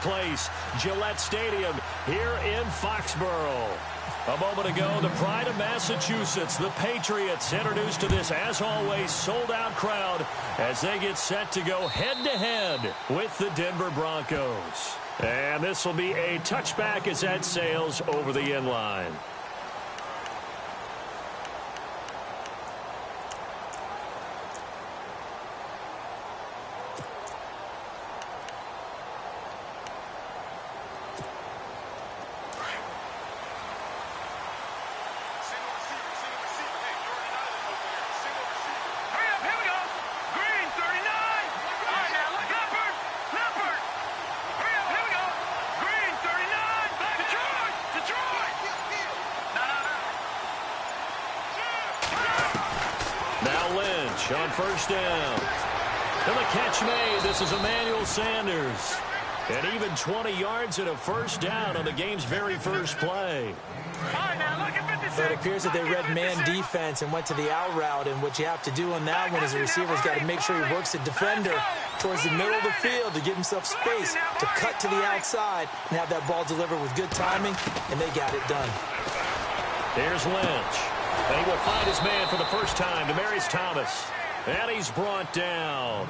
place, Gillette Stadium here in Foxborough. A moment ago, the pride of Massachusetts, the Patriots, introduced to this, as always, sold-out crowd as they get set to go head-to-head with the Denver Broncos. And this will be a touchback as that sails over the end line. On first down. And the catch made. This is Emmanuel Sanders. And even 20 yards and a first down on the game's very first play. So it appears that they read man defense and went to the out route. And what you have to do on that one is the receiver's got to make sure he works the defender towards the middle of the field to give himself space to cut to the outside and have that ball delivered with good timing, and they got it done. Here's Lynch. And he will find his man for the first time, Demaryius Thomas. And he's brought down.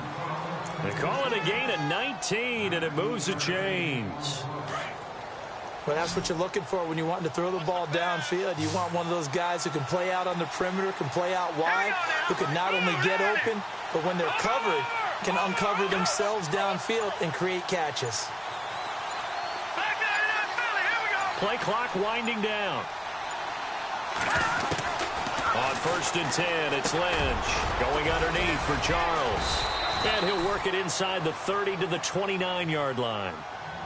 They call it a gain of 19, and it moves the chains. Well, that's what you're looking for when you want to throw the ball downfield. You want one of those guys who can play out on the perimeter, can play out wide, who can not only get open, but when they're covered, can uncover themselves downfield and create catches. Play clock winding down. On first and 10, it's Lynch going underneath for Charles. And he'll work it inside the 30 to the 29-yard line.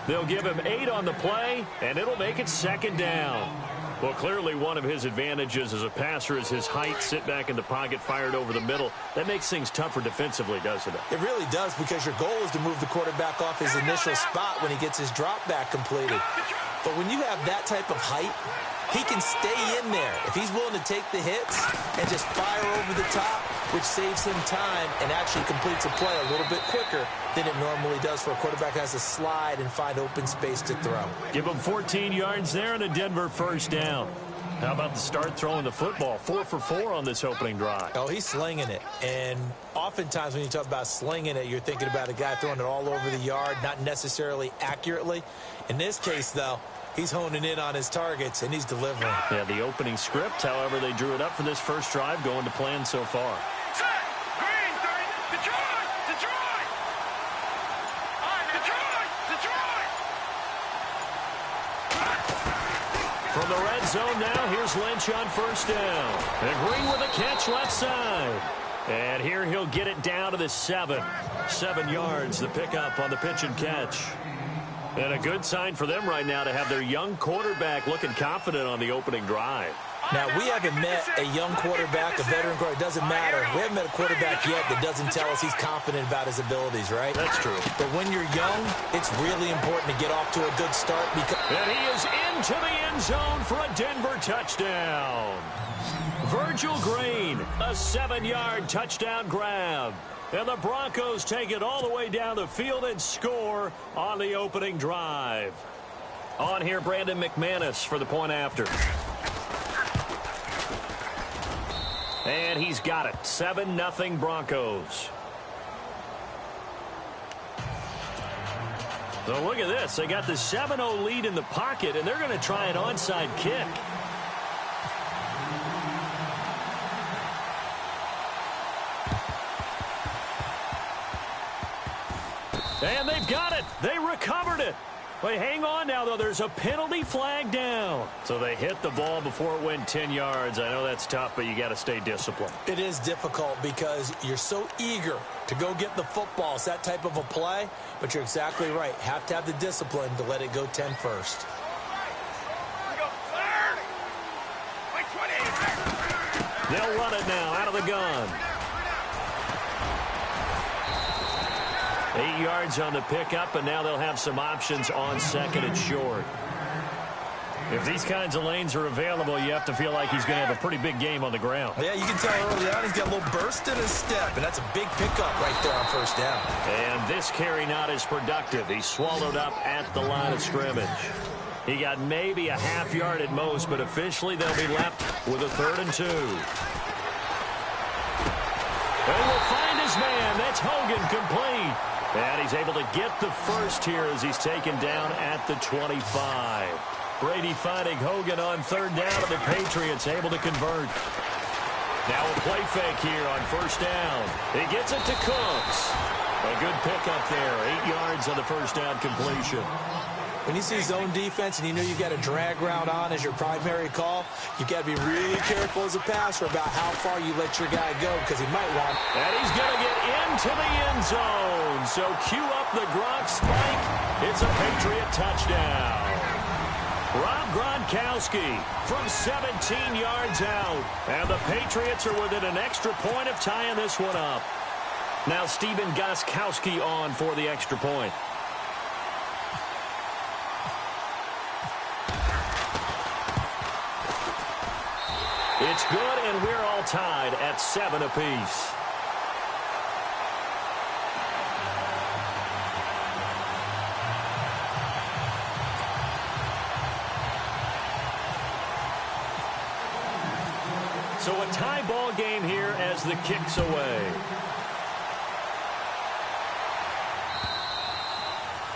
They'll give him 8 on the play, and it'll make it second down. Well, clearly one of his advantages as a passer is his height, sit back in the pocket, fired over the middle. That makes things tougher defensively, doesn't it? It really does, because your goal is to move the quarterback off his initial spot when he gets his drop back completed. But when you have that type of height, he can stay in there if he's willing to take the hits and just fire over the top, which saves him time and actually completes a play a little bit quicker than it normally does for a quarterback who has to slide and find open space to throw. Give him 14 yards there and a Denver first down. How about the start throwing the football? 4 for 4 on this opening drive. Oh, he's slinging it. And oftentimes when you talk about slinging it, you're thinking about a guy throwing it all over the yard, not necessarily accurately. In this case, though, he's honing in on his targets, and he's delivering. Yeah, the opening script, however, they drew it up for this first drive, going to plan so far. Set! Green, 30, Detroit! Detroit! Detroit! Detroit! From the red zone now, here's Lynch on first down. And Green with a catch left side. And here he'll get it down to the 7. 7 yards, the pickup on the pitch and catch. And a good sign for them right now to have their young quarterback looking confident on the opening drive. Now, we haven't met a young quarterback, a veteran quarterback. It doesn't matter. We haven't met a quarterback yet that doesn't tell us he's confident about his abilities, right? That's true. But when you're young, it's really important to get off to a good start. And he is into the end zone for a Denver touchdown. Virgil Green, a 7-yard touchdown grab. And the Broncos take it all the way down the field and score on the opening drive. On here, Brandon McManus for the point after. And he's got it. 7-0 Broncos. So look at this. They got the 7-0 lead in the pocket, and they're going to try an onside kick. And they've got it. They recovered it. Wait, hang on now, though. There's a penalty flag down. So they hit the ball before it went 10 yards. I know that's tough, but you got to stay disciplined. It is difficult because you're so eager to go get the football. It's that type of a play, but you're exactly right. Have to have the discipline to let it go 10 first. They'll run it now out of the gun. 8 yards on the pickup, and now they'll have some options on second and short. If these kinds of lanes are available, you have to feel like he's going to have a pretty big game on the ground. Yeah, you can tell early on he's got a little burst in his step, and that's a big pickup right there on first down. And this carry not as productive. He's swallowed up at the line of scrimmage. He got maybe a half yard at most, but officially they'll be left with a 3rd and 2. And will find his man. That's Hogan, complete. And he's able to get the first here as he's taken down at the 25. Brady finding Hogan on 3rd down, and the Patriots able to convert. Now a play fake here on first down. He gets it to Cooks. A good pickup there. 8 yards on the first down completion. When you see zone defense and you know you've got a drag route on as your primary call, you've got to be really careful as a passer about how far you let your guy go because he might want. And he's going to get into the end zone. So cue up the Gronk spike. It's a Patriot touchdown. Rob Gronkowski from 17 yards out. And the Patriots are within an extra point of tying this one up. Now Stephen Gostkowski on for the extra point. It's good, and we're all tied at 7 apiece. So a tie ball game here as the kick's away.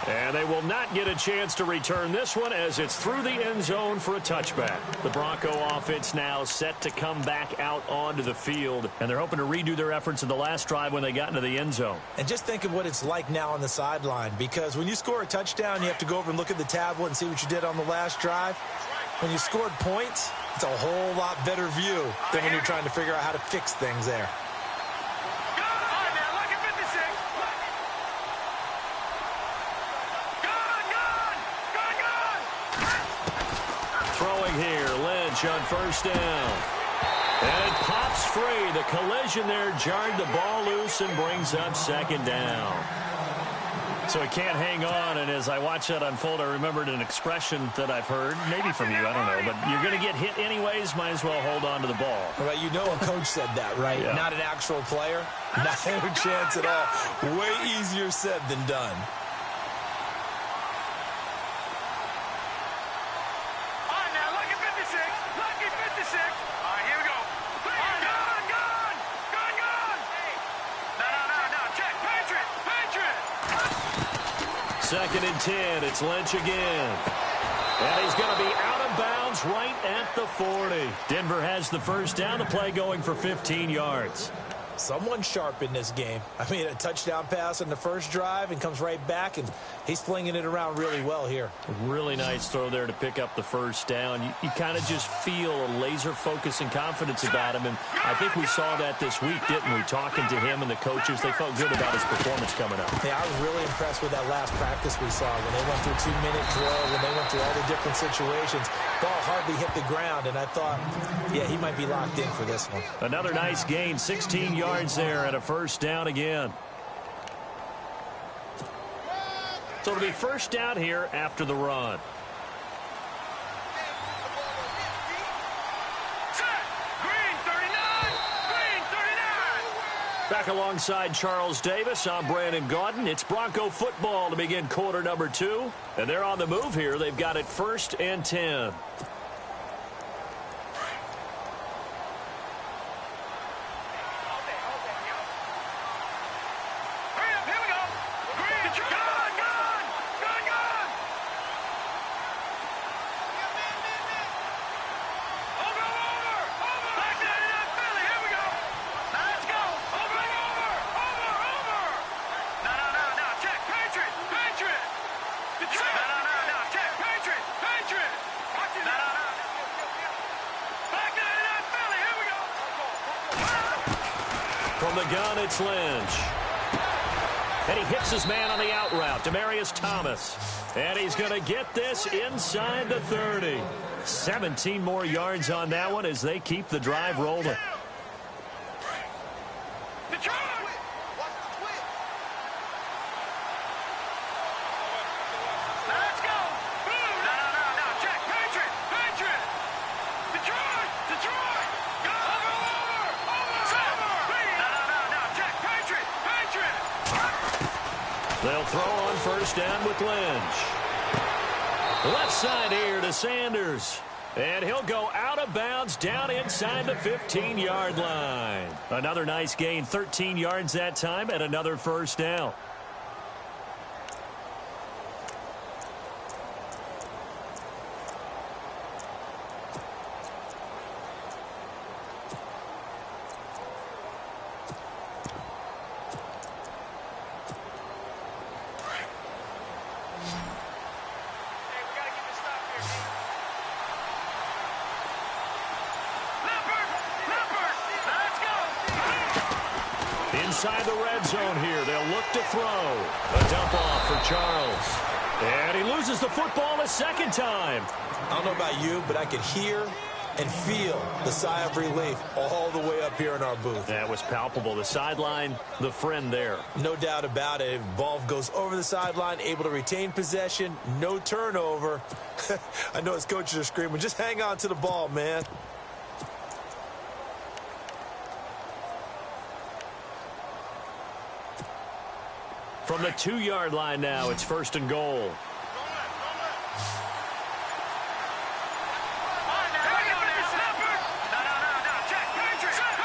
And they will not get a chance to return this one as it's through the end zone for a touchback. The Bronco offense now set to come back out onto the field, and they're hoping to redo their efforts in the last drive when they got into the end zone. And just think of what it's like now on the sideline, because when you score a touchdown, you have to go over and look at the tablet and see what you did on the last drive. When you scored points, it's a whole lot better view than when you're trying to figure out how to fix things there. On first down. And it pops free. The collision there jarred the ball loose and brings up 2nd down. So he can't hang on, and as I watch that unfold, I remembered an expression that I've heard, maybe from you, I don't know, but you're going to get hit anyways, might as well hold on to the ball. Well, you know a coach said that, right? Yeah. Not an actual player. Not a chance at all. Way easier said than done. Second and 10. It's Lynch again. And he's going to be out of bounds right at the 40. Denver has the first down. The play going for 15 yards. Someone sharp in this game. I mean, a touchdown pass on the first drive and comes right back, and he's flinging it around really well here. Really nice throw there to pick up the first down. You kind of just feel a laser focus and confidence about him, and I think we saw that this week, didn't we? Talking to him and the coaches, they felt good about his performance coming up. Yeah, I was really impressed with that last practice we saw when they went through 2-minute drill, when they went through all the different situations. Ball hardly hit the ground, and I thought, yeah, he might be locked in for this one. Another nice gain, 16 yards there, and a first down again. So it'll be first down here after the run. Back alongside Charles Davis, I'm Brandon Gaudin. It's Bronco football to begin quarter number 2. And they're on the move here. They've got it 1st and 10. From the gun, it's Lynch. And he hits his man on the out route, Demaryius Thomas. And he's going to get this inside the 30. 17 more yards on that one as they keep the drive rolling. They'll throw on first down with Lynch. Left side here to Sanders. And he'll go out of bounds down inside the 15-yard line. Another nice gain, 13 yards that time, and another first down. Inside the red zone here, they'll look to throw. A dump off for Charles. And he loses the football a second time. I don't know about you, but I could hear and feel the sigh of relief all the way up here in our booth. That was palpable. The sideline, the friend there. No doubt about it. Ball goes over the sideline, able to retain possession, no turnover. I know his coaches are screaming, just hang on to the ball, man. From the 2-yard line now, it's first and goal.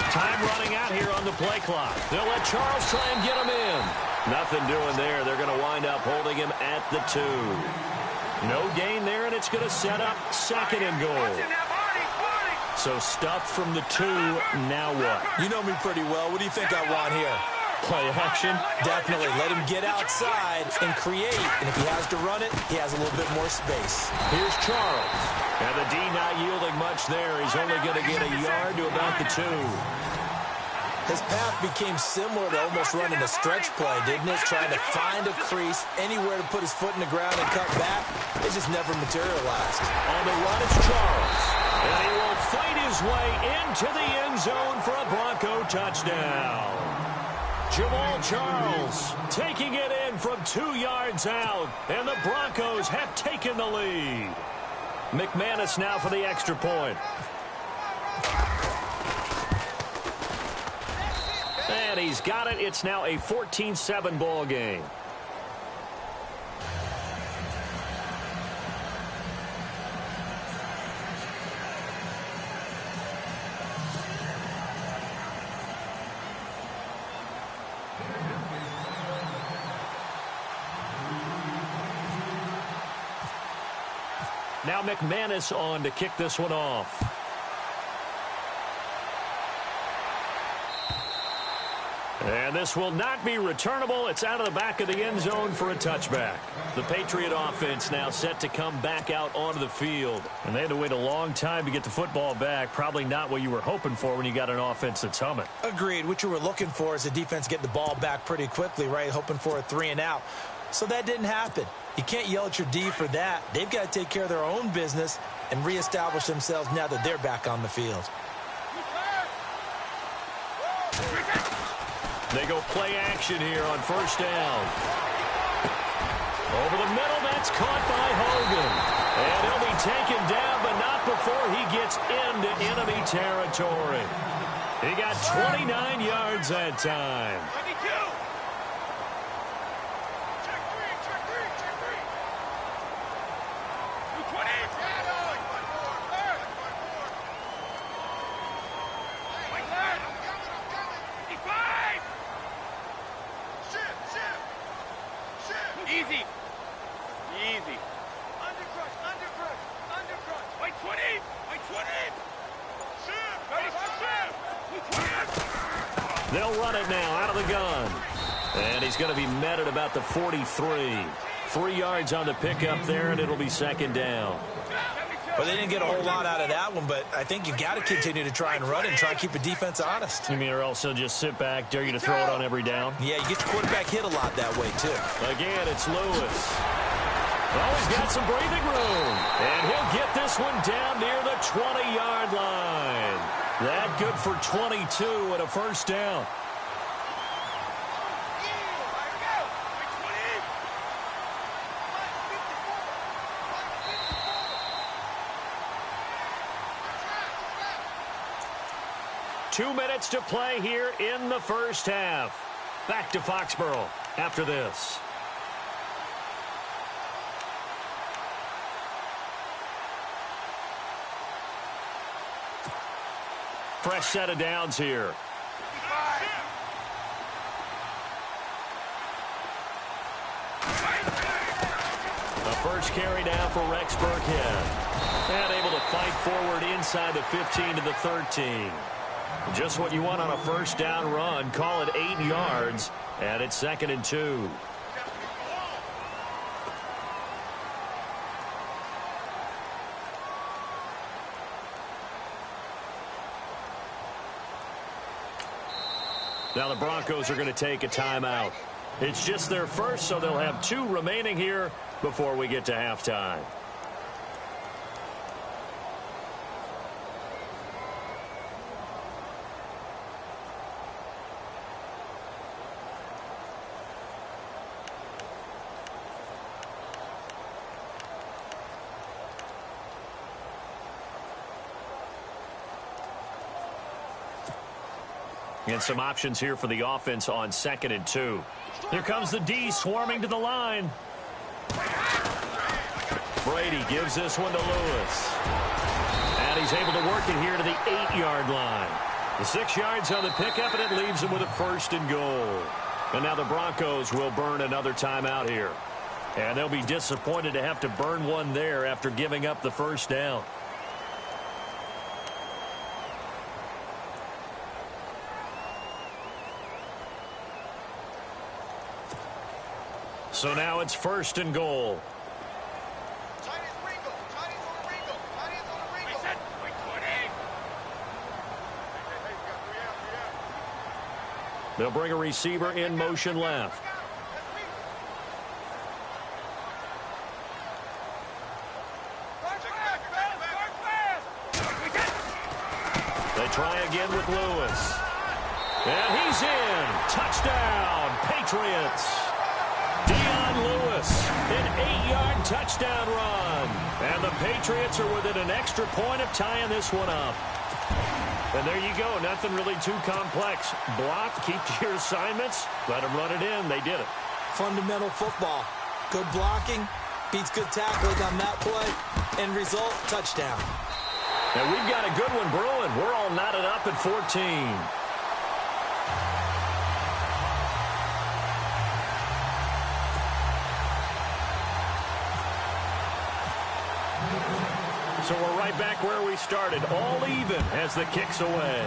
Time running out here on the play clock. They'll let Charles try and get him in. Nothing doing there. They're going to wind up holding him at the 2. No gain there, and it's going to set up second and goal. So stuffed from the 2, now what? You know me pretty well. What do you think I want here? Play action? Definitely. Let him get outside and create. And if he has to run it, he has a little bit more space. Here's Charles. And the D not yielding much there. He's only going to get a yard to about the 2. His path became similar to almost running a stretch play, didn't it? Trying to find a crease, anywhere to put his foot in the ground and cut back. It just never materialized. On the run, it's Charles. And he will fight his way into the end zone for a Bronco touchdown. Jamal Charles taking it in from 2 yards out, and the Broncos have taken the lead. McManus now for the extra point. And he's got it. It's now a 14-7 ball game. Now McManus on to kick this one off. And this will not be returnable. It's out of the back of the end zone for a touchback. The Patriot offense now set to come back out onto the field. And they had to wait a long time to get the football back. Probably not what you were hoping for when you got an offense that's humming. Agreed. What you were looking for is the defense getting the ball back pretty quickly, right? Hoping for a 3 and out. So that didn't happen. You can't yell at your D for that. They've got to take care of their own business and reestablish themselves now that they're back on the field. They go play action here on first down. Over the middle, that's caught by Hogan. And he'll be taken down, but not before he gets into enemy territory. He got 29 yards that time. Easy. Easy. Undercrush, undercrush, undercrush. Wait 20. Wait 20. They'll run it now out of the gun. And he's going to be met at about the 43. 3 yards on the pickup there, and it'll be second down. Well, they didn't get a whole lot out of that one, but I think you've got to continue to try and run and try and keep the defense honest. You mean, or else he'll just sit back, dare you to throw it on every down? Yeah, you get your quarterback hit a lot that way, too. Again, it's Lewis. Oh, he's got some breathing room. And he'll get this one down near the 20-yard line. That good for 22 and a first down. Two minutes to play here in the first half. Back to Foxborough after this. fresh set of downs here. The first carry now for Rex Burkhead. And able to fight forward inside the 15 to the 13. Just what you want on a first down run. Call it 8 yards. And it's 2nd and 2. Now the Broncos are going to take a timeout. It's just their first, so they'll have 2 remaining here before we get to halftime. And some options here for the offense on 2nd and 2. Here comes the D swarming to the line. Brady gives this one to Lewis. And he's able to work it here to the 8-yard line. The 6 yards on the pickup, and it leaves him with a 1st and goal. And now the Broncos will burn another timeout here. And they'll be disappointed to have to burn one there after giving up the first down. So now it's 1st and goal. They'll bring a receiver in motion left. They try again with Lewis. And he's in. Touchdown, Patriots. Lewis, an 8-yard touchdown run. And the Patriots are within an extra point of tying this one up. And there you go. Nothing really too complex. Block, keep to your assignments, let them run it in. They did it. Fundamental football. Good blocking, beats good tackling on that play. End result, touchdown. And we've got a good one brewing. We're all knotted up at 14. So we're right back where we started, all even as the kick's away.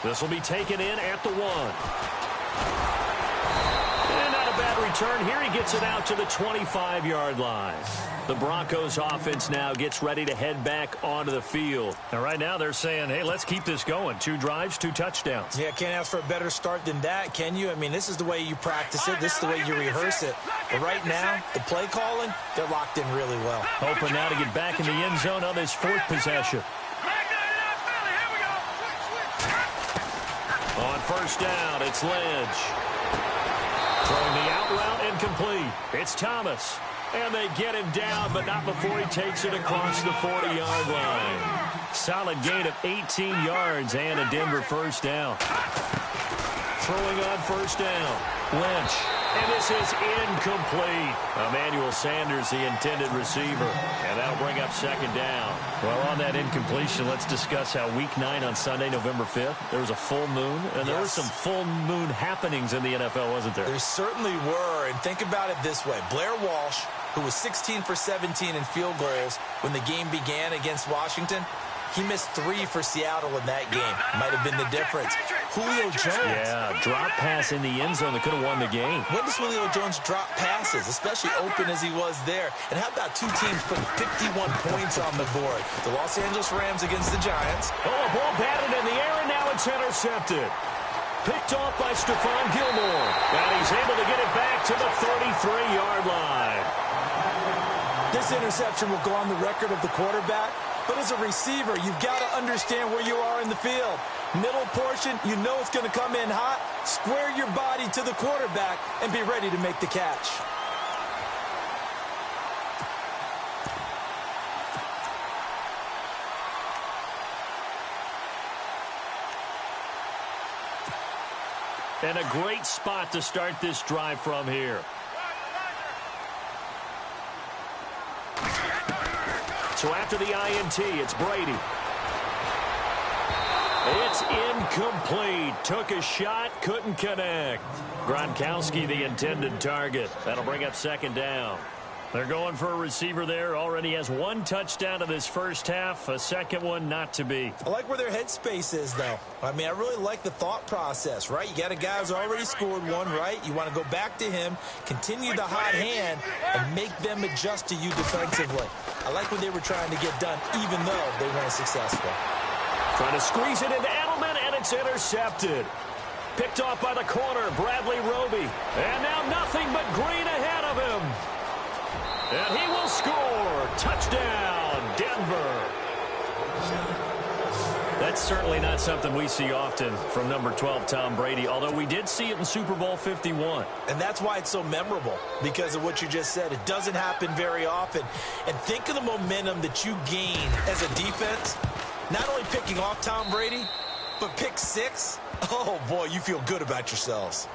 This will be taken in at the 1. And not a bad return here. He gets it out to the 25-yard line. The Broncos offense now gets ready to head back onto the field. And right now they're saying, hey, let's keep this going. 2 drives, 2 touchdowns. Yeah, can't ask for a better start than that, can you? I mean, this is the way you practice it. This is the way you rehearse it. But right now, the play calling, they're locked in really well. Hoping now to get back in the end zone on this 4th possession. On 1st down, it's Lynch. Throwing the out route incomplete. It's Thomas. And they get him down, but not before he takes it across the 40-yard line. Solid gain of 18 yards and a Denver 1st down. Throwing on 1st down. Lynch. And this is incomplete. Emmanuel Sanders, the intended receiver. And that'll bring up 2nd down. Well, on that incompletion, let's discuss how Week 9 on Sunday, November 5th, there was a full moon. And there were some full moon happenings in the NFL, wasn't there? There certainly were. And think about it this way. Blair Walsh, who was 16 for 17 in field goals when the game began against Washington, he missed 3 for Seattle in that game. Might have been the difference. Julio Jones. Yeah, drop pass in the end zone that could have won the game. When does Julio Jones drop passes, especially open as he was there? And how about 2 teams putting 51 points on the board? The Los Angeles Rams against the Giants. Oh, a ball batted in the air, and now it's intercepted. Picked off by Stephon Gilmore. And he's able to get it back to the 33-yard line. This interception will go on the record of the quarterback. But as a receiver, you've got to understand where you are in the field. Middle portion, you know it's going to come in hot. Square your body to the quarterback and be ready to make the catch. And a great spot to start this drive from here. So after the INT, it's Brady. It's incomplete. Took a shot, couldn't connect. Gronkowski, the intended target. That'll bring up second down. They're going for a receiver there. Already has one touchdown in this first half. A second one not to be. I like where their headspace is, though. I mean, I really like the thought process, right? You got a guy who's already scored one, right? You want to go back to him, continue the hot hand, and make them adjust to you defensively. I like what they were trying to get done, even though they weren't successful. Trying to squeeze it into Edelman, and it's intercepted. Picked off by the corner, Bradley Roby. And now nothing but green ahead of him. And he will score. Touchdown, Denver. That's certainly not something we see often from number 12, Tom Brady, although we did see it in Super Bowl 51. And that's why it's so memorable, because of what you just said. It doesn't happen very often. And think of the momentum that you gain as a defense, not only picking off Tom Brady, but pick 6. Oh, boy, you feel good about yourselves.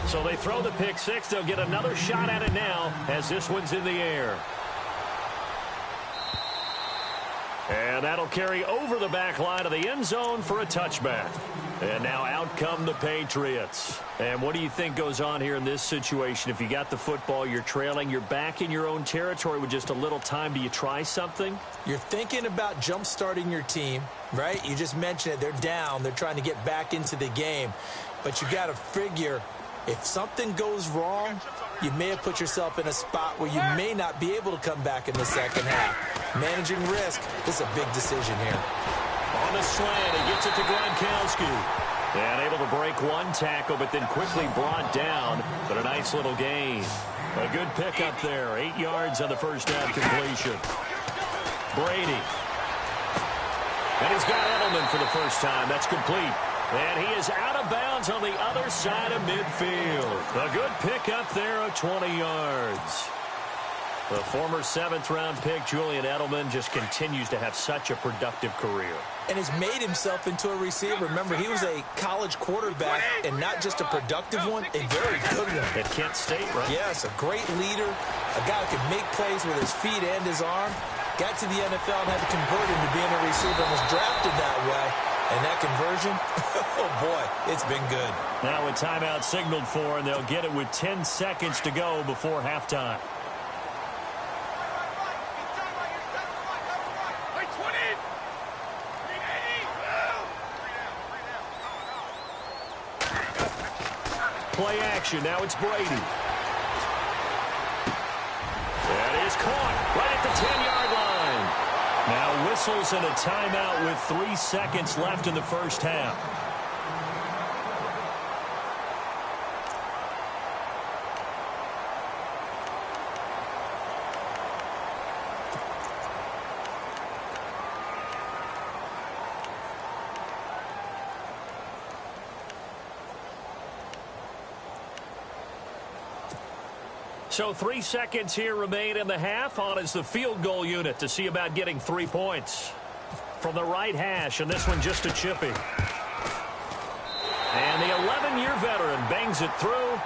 So they throw the pick 6. They'll get another shot at it now as this one's in the air. And that'll carry over the back line of the end zone for a touchback. And now out come the Patriots. And what do you think goes on here in this situation? If you got the football, you're trailing, you're back in your own territory with just a little time. Do you try something? You're thinking about jump-starting your team, right? You just mentioned it. They're down. They're trying to get back into the game. But you got to figure, if something goes wrong, you may have put yourself in a spot where you may not be able to come back in the second half. Managing risk is a big decision here. On the slant, he gets it to Gronkowski. And able to break one tackle, but then quickly brought down. But a nice little gain. A good pickup there. 8 yards on the first down completion. Brady. And he's got Edelman for the first time. That's complete. And he is out of bounds on the other side of midfield. A good pickup there of 20 yards. The former 7th-round pick, Julian Edelman, just continues to have such a productive career. And has made himself into a receiver. Remember, he was a college quarterback, and not just a productive one, a very good one. At Kent State, right? Yes, a great leader, a guy who can make plays with his feet and his arm. Got to the NFL and had to convert into being a receiver and was drafted that way. And that conversion, oh, boy, it's been good. Now a timeout signaled for, and they'll get it with 10 seconds to go before halftime. Play action. Now it's Brady. That is caught right at the 10-yard line. Now whistles and a timeout with 3 seconds left in the first half. So 3 seconds here remain in the half. On is the field goal unit to see about getting 3 points. From the right hash, and this one just a chippy. And the 11-year veteran bangs it through.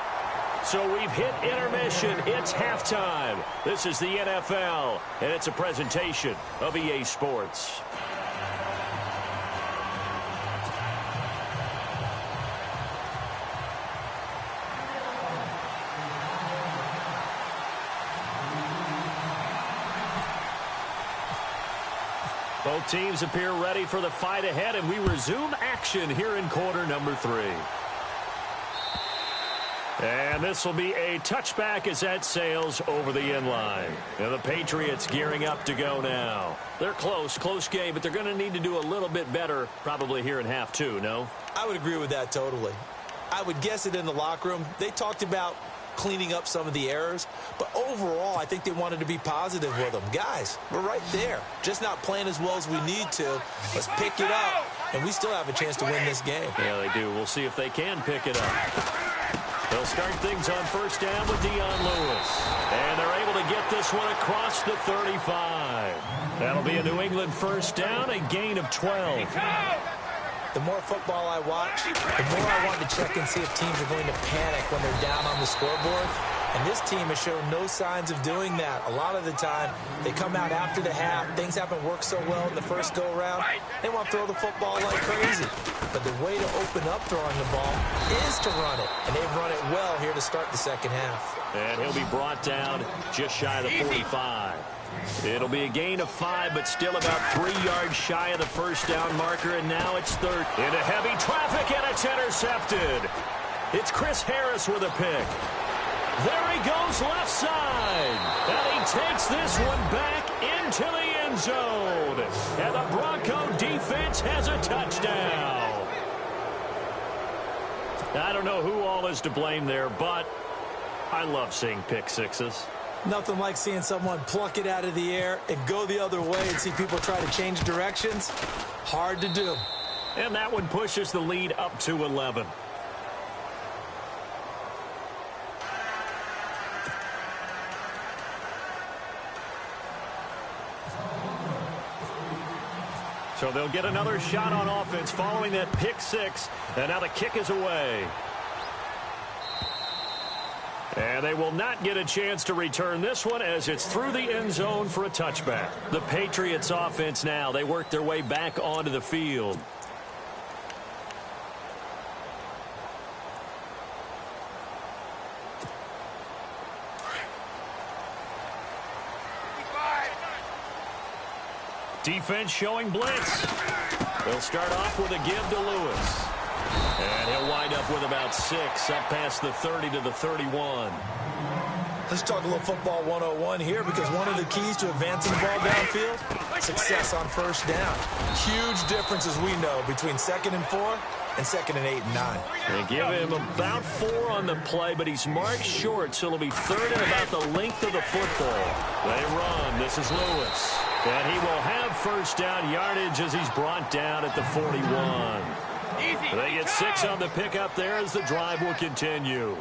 So we've hit intermission. It's halftime. This is the NFL, and it's a presentation of EA Sports. Both teams appear ready for the fight ahead, and we resume action here in quarter number 3. And this will be a touchback as that sails over the end line. And the Patriots gearing up to go now. They're close game, but they're going to need to do a little bit better probably here in half 2, no? I would agree with that totally. I would guess it in the locker room. They talked about cleaning up some of the errors, but overall I think they wanted to be positive with them. Guys, we're right there, just not playing as well as we need to. Let's pick it up, and we still have a chance to win this game. Yeah, they do. We'll see if they can pick it up. They'll start things on first down with Dion Lewis, and they're able to get this one across the 35. That'll be a New England first down, a gain of 12. The more football I watch, the more I want to check and see if teams are going to panic when they're down on the scoreboard. And this team has shown no signs of doing that. A lot of the time, they come out after the half. Things haven't worked so well in the first go-around. They want to throw the football like crazy. But the way to open up throwing the ball is to run it. And they've run it well here to start the second half. And he'll be brought down just shy of the 45. It'll be a gain of 5, but still about 3 yards shy of the first down marker. And now it's third. Into heavy traffic, and it's intercepted. It's Chris Harris with a pick. There he goes left side. And he takes this one back into the end zone. And the Bronco defense has a touchdown. I don't know who all is to blame there, but I love seeing pick sixes. Nothing like seeing someone pluck it out of the air and go the other way and see people try to change directions. Hard to do. And that one pushes the lead up to 11. So they'll get another shot on offense following that pick six. And now the kick is away. And they will not get a chance to return this one as it's through the end zone for a touchback. The Patriots offense now, they work their way back onto the field. Defense showing blitz. They'll start off with a give to Lewis. And he'll wind up with about 6 up past the 30 to the 31. Let's talk a little football 101 here, because one of the keys to advancing the ball downfield, success on first down. Huge difference, as we know, between 2nd and 4 and 2nd and 8 and 9. They give him about 4 on the play, but he's marked short, so it'll be 3rd and about the length of the football. They run. This is Lewis. And he will have first down yardage as he's brought down at the 41. They get 6 on the pickup there as the drive will continue.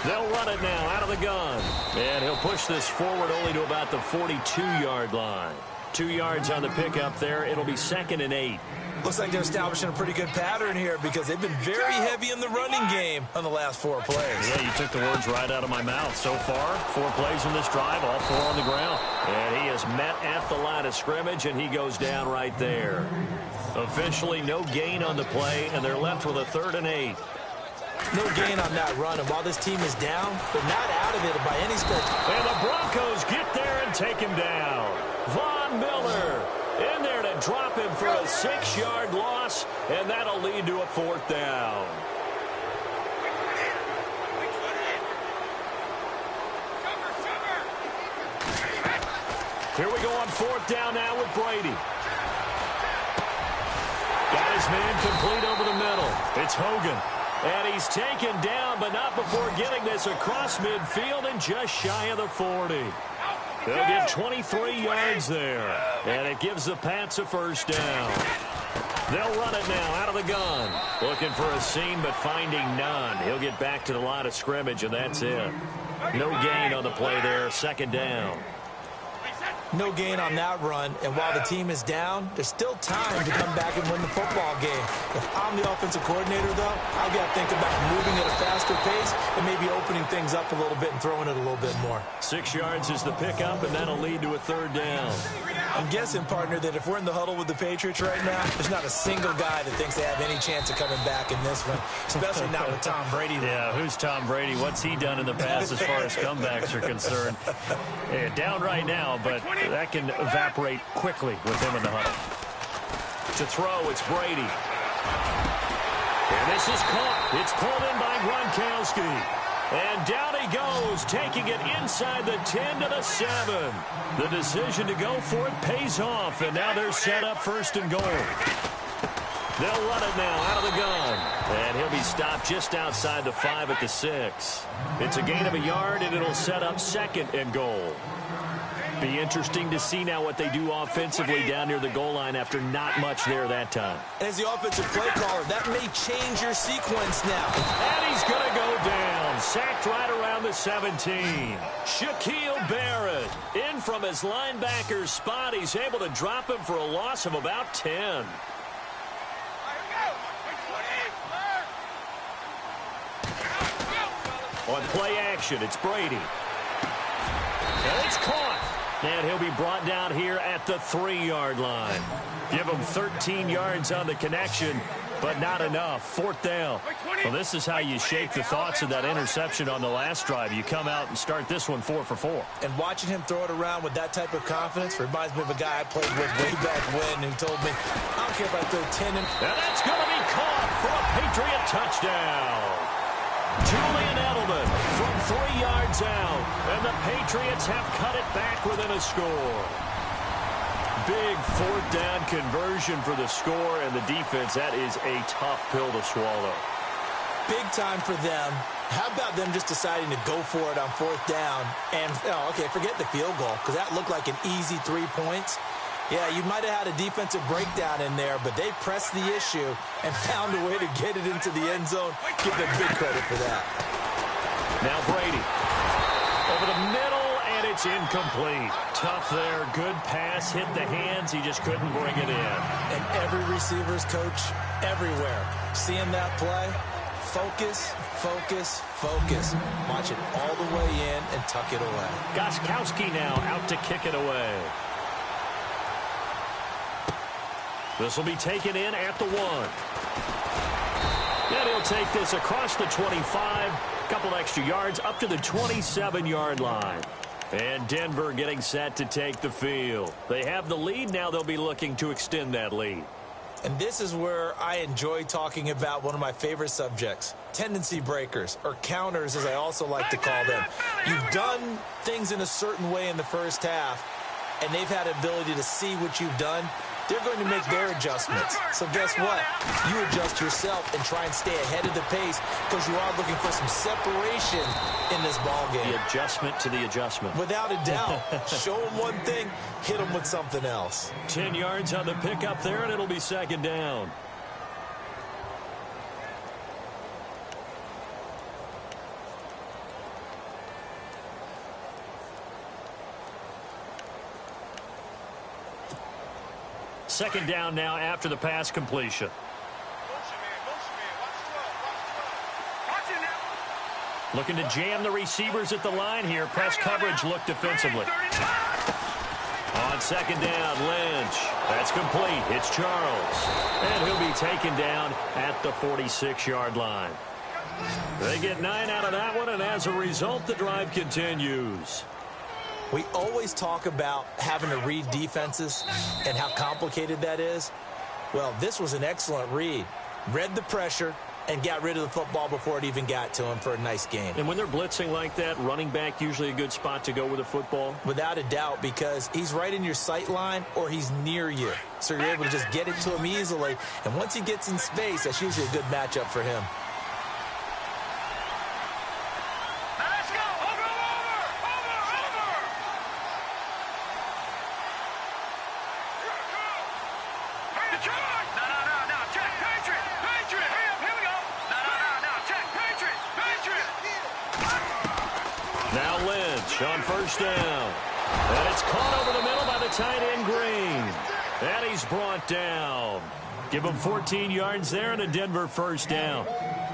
They'll run it now out of the gun. And he'll push this forward only to about the 42-yard line. 2 yards on the pickup there. It'll be 2nd and 8. Looks like they're establishing a pretty good pattern here, because they've been very heavy in the running game on the last 4 plays. Yeah, you took the words right out of my mouth. So far, 4 plays in this drive, all 4 on the ground. And he is met at the line of scrimmage, and he goes down right there. Officially, no gain on the play, and they're left with a 3rd and 8. No gain on that run, and while this team is down, they're not out of it by any stretch. And the Broncos get there and take him down. Von Miller in there to drop him for a 6-yard loss, and that'll lead to a 4th down. Here we go on 4th down now with Brady. Got his man complete over the middle. It's Hogan. And he's taken down, but not before getting this across midfield and just shy of the 40. They'll get 23 yards there. And it gives the Pats a first down. They'll run it now out of the gun. Looking for a seam, but finding none. He'll get back to the line of scrimmage, and that's it. No gain on the play there. 2nd down. No gain on that run, and while the team is down, there's still time to come back and win the football game. If I'm the offensive coordinator, though, I've got to think about moving at a faster pace and maybe opening things up a little bit and throwing it a little bit more. 6 yards is the pickup, and that'll lead to a 3rd down. I'm guessing, partner, that if we're in the huddle with the Patriots right now, there's not a single guy that thinks they have any chance of coming back in this one, especially not with Tom Brady. Yeah, who's Tom Brady? What's he done in the past as far as comebacks are concerned? Yeah, down right now, but that can evaporate quickly with him in the huddle. To throw, it's Brady. And this is caught. It's pulled in by Gronkowski. And down he goes, taking it inside the 10 to the 7. The decision to go for it pays off, and now they're set up 1st and goal. They'll run it now out of the gun. And he'll be stopped just outside the 5 at the 6. It's a gain of a yard, and it'll set up 2nd and goal. Be interesting to see now what they do offensively down near the goal line after not much there that time. As the offensive play caller, that may change your sequence now. And he's going to go down. Sacked right around the 17. Shaquille Barrett in from his linebacker's spot. He's able to drop him for a loss of about 10. On play action, it's Brady. And it's caught. And he'll be brought down here at the 3-yard line. Give him 13 yards on the connection, but not enough. 4th down. Well, this is how you shape the thoughts of that interception on the last drive. You come out and start this one 4 for 4. And watching him throw it around with that type of confidence reminds me of a guy I played with way back when who told me, I don't care if I throw 10 and that's going to be caught for a Patriot touchdown. Julian Edelman from 3 yards out, and the Patriots have cut it back within a score. Big 4th down conversion for the score, and the defense, that is a tough pill to swallow. Big time for them. How about them just deciding to go for it on 4th down? And, okay, forget the field goal, because that looked like an easy 3 points. Yeah, you might have had a defensive breakdown in there, but they pressed the issue and found a way to get it into the end zone. Give them big credit for that. Now Brady. Over the middle, and it's incomplete. Tough there. Good pass. Hit the hands. He just couldn't bring it in. And every receiver's coach everywhere. Seeing that play, focus, focus, focus. Watch it all the way in and tuck it away. Gostkowski now out to kick it away. This will be taken in at the 1. And he'll take this across the 25. Couple extra yards up to the 27-yard line. And Denver getting set to take the field. They have the lead. Now they'll be looking to extend that lead. And this is where I enjoy talking about one of my favorite subjects, tendency breakers, or counters as I also like to call them. You've done things in a certain way in the first half, and they've had the ability to see what you've done. They're going to make their adjustments. So guess what? You adjust yourself and try and stay ahead of the pace because you are looking for some separation in this ball game. The adjustment to the adjustment. Without a doubt. Show them one thing, hit them with something else. 10 yards on the pickup there, and it'll be 2nd down. Second down now after the pass completion. Looking to jam the receivers at the line here. Press coverage look defensively. On 2nd down, Lynch. That's complete. It's Charles. And he'll be taken down at the 46-yard line. They get 9 out of that one, and as a result, the drive continues. We always talk about having to read defenses and how complicated that is. Well, this was an excellent read. Read the pressure and got rid of the football before it even got to him for a nice game. And when they're blitzing like that, running back usually a good spot to go with the football? Without a doubt, because he's right in your sight line or he's near you. So you're able to just get it to him easily. And once he gets in space, that's usually a good matchup for him. Now Lynch on 1st down. And it's caught over the middle by the tight end Green. And he's brought down. Give him 14 yards there and a Denver 1st down.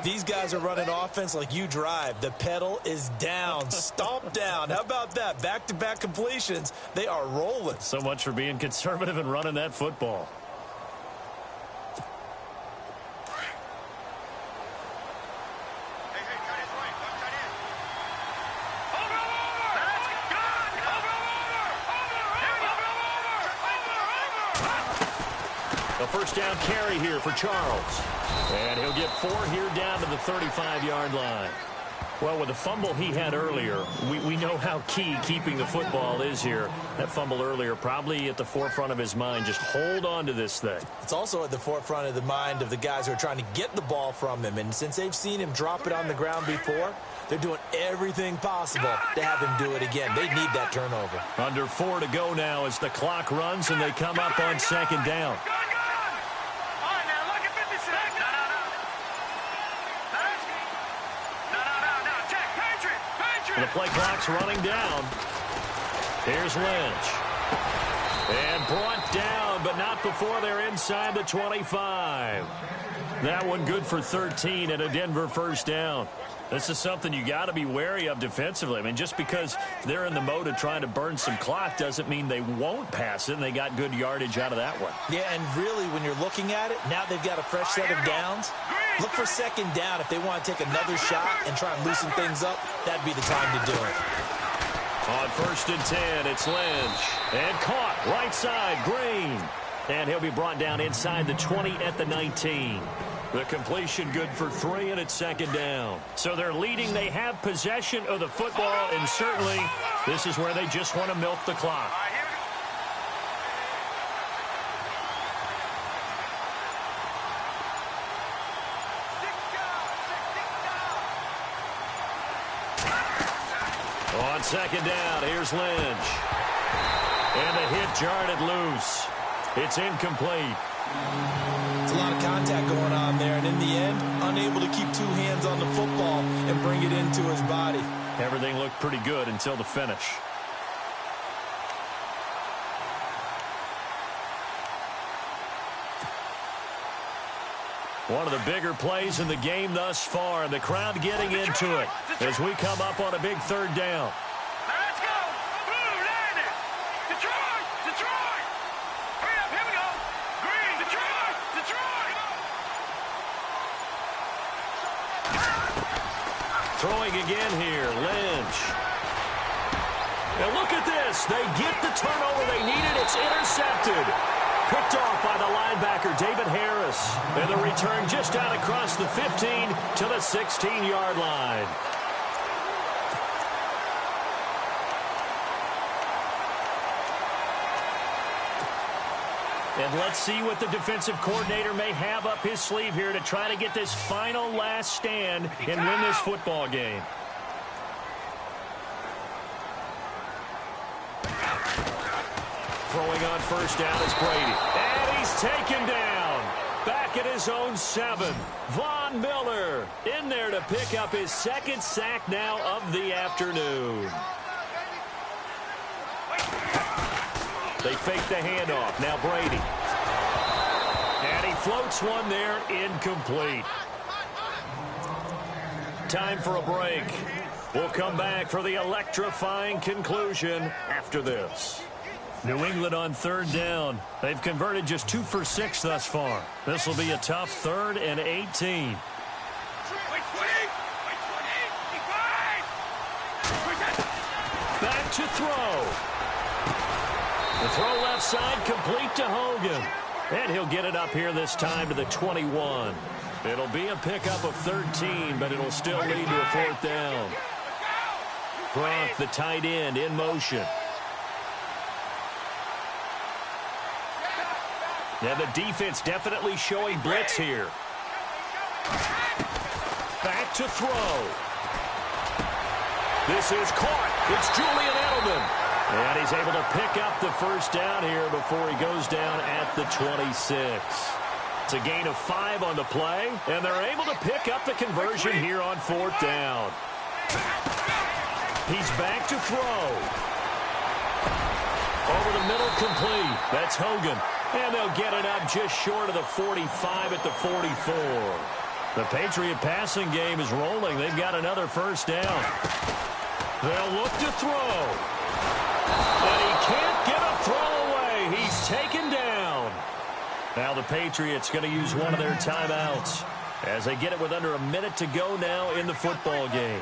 These guys are running offense like you drive. The pedal is down. Stomp down. How about that? Back-to-back completions. They are rolling. So much for being conservative and running that football. A 1st down carry here for Charles. And he'll get 4 here down to the 35-yard line. Well, with the fumble he had earlier, we know how key keeping the football is here. That fumble earlier probably at the forefront of his mind. Just hold on to this thing. It's also at the forefront of the mind of the guys who are trying to get the ball from him. And since they've seen him drop it on the ground before, they're doing everything possible to have him do it again. They need that turnover. Under 4 to go now as the clock runs and they come up on second down. The play clock's running down. Here's Lynch. And brought down, but not before they're inside the 25. That one good for 13 and a Denver first down. This is something you got to be wary of defensively. I mean, just because they're in the mode of trying to burn some clock doesn't mean they won't pass it, and they got good yardage out of that one. Yeah, and really, when you're looking at it, now they've got a fresh set of downs. Look for second down if they want to take another shot and try and loosen things up. That'd be the time to do it. On 1st and 10, it's Lynch. And caught right side, Green. And he'll be brought down inside the 20 at the 19. The completion good for 3, and it's second down. So they're leading. They have possession of the football, and certainly this is where they just want to milk the clock. On second down, here's Lynch. And the hit jarred it loose. It's incomplete. It's a lot of contact going on there, and in the end, unable to keep 2 hands on the football and bring it into his body. Everything looked pretty good until the finish. One of the bigger plays in the game thus far, and the crowd getting into it as we come up on a big 3rd down. Let's go! Blue, landed! Detroit! Detroit! Hurry up, here we go! Green, Detroit! Detroit! Throwing again here, Lynch. And look at this. They get the turnover they needed. It's intercepted. Picked off by the linebacker, David Harris. And the return just out across the 15 to the 16-yard line. And let's see what the defensive coordinator may have up his sleeve here to try to get this final last stand and win this football game. Throwing on 1st down is Brady. And he's taken down. Back at his own 7. Von Miller in there to pick up his 2nd sack now of the afternoon. They fake the handoff. Now Brady. And he floats one there, incomplete. Time for a break. We'll come back for the electrifying conclusion after this. New England on 3rd down. They've converted just 2 for 6 thus far. This will be a tough 3rd and 18. Back to throw. The throw left side complete to Hogan. And he'll get it up here this time to the 21. It'll be a pickup of 13, but it'll still lead to a 4th down. Gronk, the tight end, in motion. And the defense definitely showing blitz here. Back to throw. This is caught. It's Julian Edelman. And he's able to pick up the 1st down here before he goes down at the 26. It's a gain of 5 on the play, and they're able to pick up the conversion here on 4th down. He's back to throw. Over the middle, complete. That's Hogan. And they'll get it up just short of the 45 at the 44. The Patriot passing game is rolling. They've got another 1st down. They'll look to throw. And he can't get a throw away. He's taken down. Now the Patriots going to use one of their timeouts as they get it with under a minute to go now in the football game.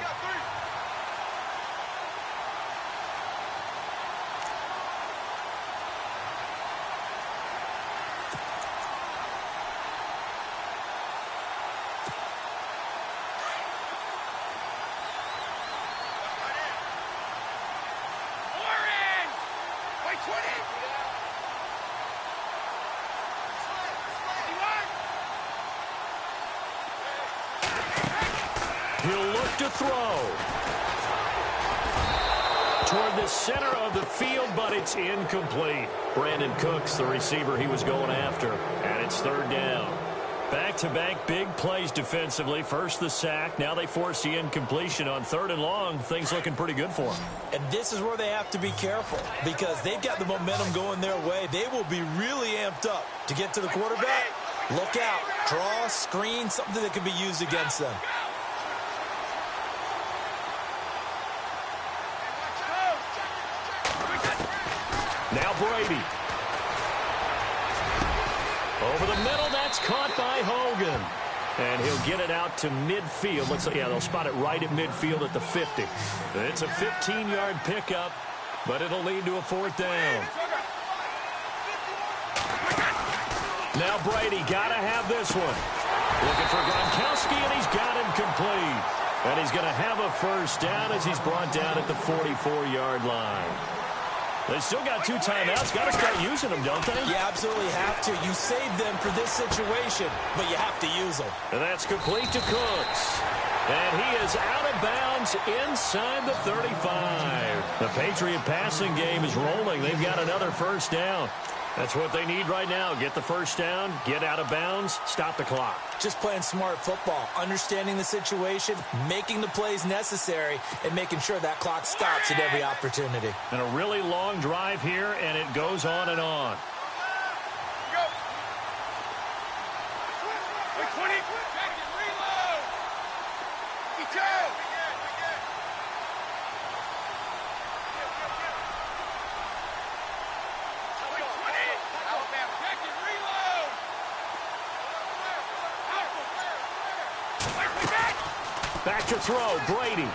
to throw. Toward the center of the field, but it's incomplete. Brandon Cooks, the receiver he was going after, and it's third down. Back-to-back big plays defensively. First the sack. Now they force the incompletion on third and long. Things looking pretty good for them. And this is where they have to be careful because they've got the momentum going their way. They will be really amped up to get to the quarterback. Look out. Draw, screen, something that can be used against them. Now Brady. Over the middle, that's caught by Hogan. And he'll get it out to midfield. Looks like, yeah, they'll spot it right at midfield at the 50. It's a 15-yard pickup, but it'll lead to a fourth down. Now Brady, got to have this one. Looking for Gronkowski, and he's got him complete. And he's going to have a first down as he's brought down at the 44-yard line. They still got 2 timeouts. Got to start using them, don't they? You absolutely have to. You saved them for this situation, but you have to use them. And that's complete to Cooks. And he is out of bounds inside the 35. The Patriot passing game is rolling. They've got another first down. That's what they need right now. Get the first down, get out of bounds, stop the clock. Just playing smart football, understanding the situation, making the plays necessary, and making sure that clock stops at every opportunity. And a really long drive here, and it goes on and on. Go. 20. Reload. Go. Back to throw, Brady.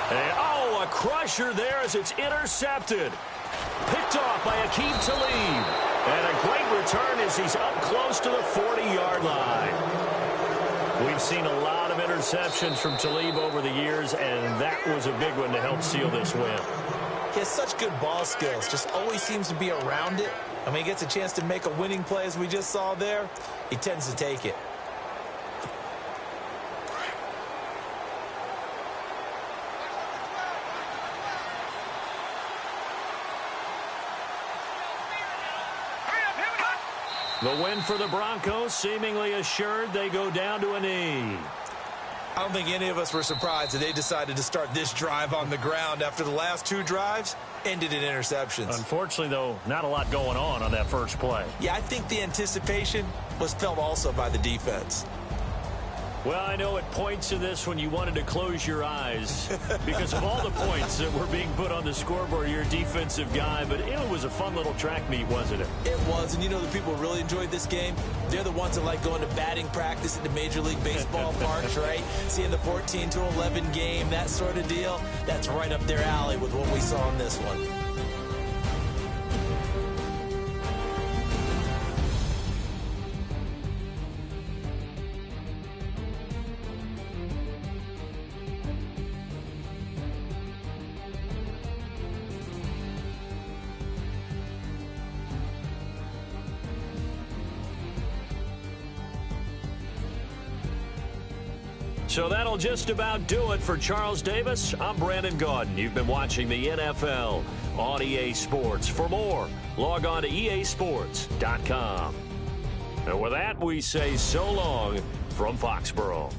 And, oh, a crusher there as it's intercepted. Picked off by Aqib Talib. And a great return as he's up close to the 40-yard line. We've seen a lot of interceptions from Talib over the years, and that was a big one to help seal this win. He has such good ball skills, just always seems to be around it. And when he gets a chance to make a winning play, as we just saw there, he tends to take it. The win for the Broncos seemingly assured. They go down to a knee. I don't think any of us were surprised that they decided to start this drive on the ground after the last 2 drives ended in interceptions. Unfortunately, though, not a lot going on that first play. Yeah, I think the anticipation was felt also by the defense. Well, I know it points to this when you wanted to close your eyes because of all the points that were being put on the scoreboard. You're a defensive guy, but it was a fun little track meet, wasn't it? It was, and you know the people who really enjoyed this game? They're the ones that like going to batting practice at the Major League Baseball parks, right? Seeing the 14-11 game, that sort of deal. That's right up their alley with what we saw in this one. So that'll just about do it for Charles Davis. I'm Brandon Gaudin. You've been watching the NFL on EA Sports. For more, log on to easports.com. And with that, we say so long from Foxborough.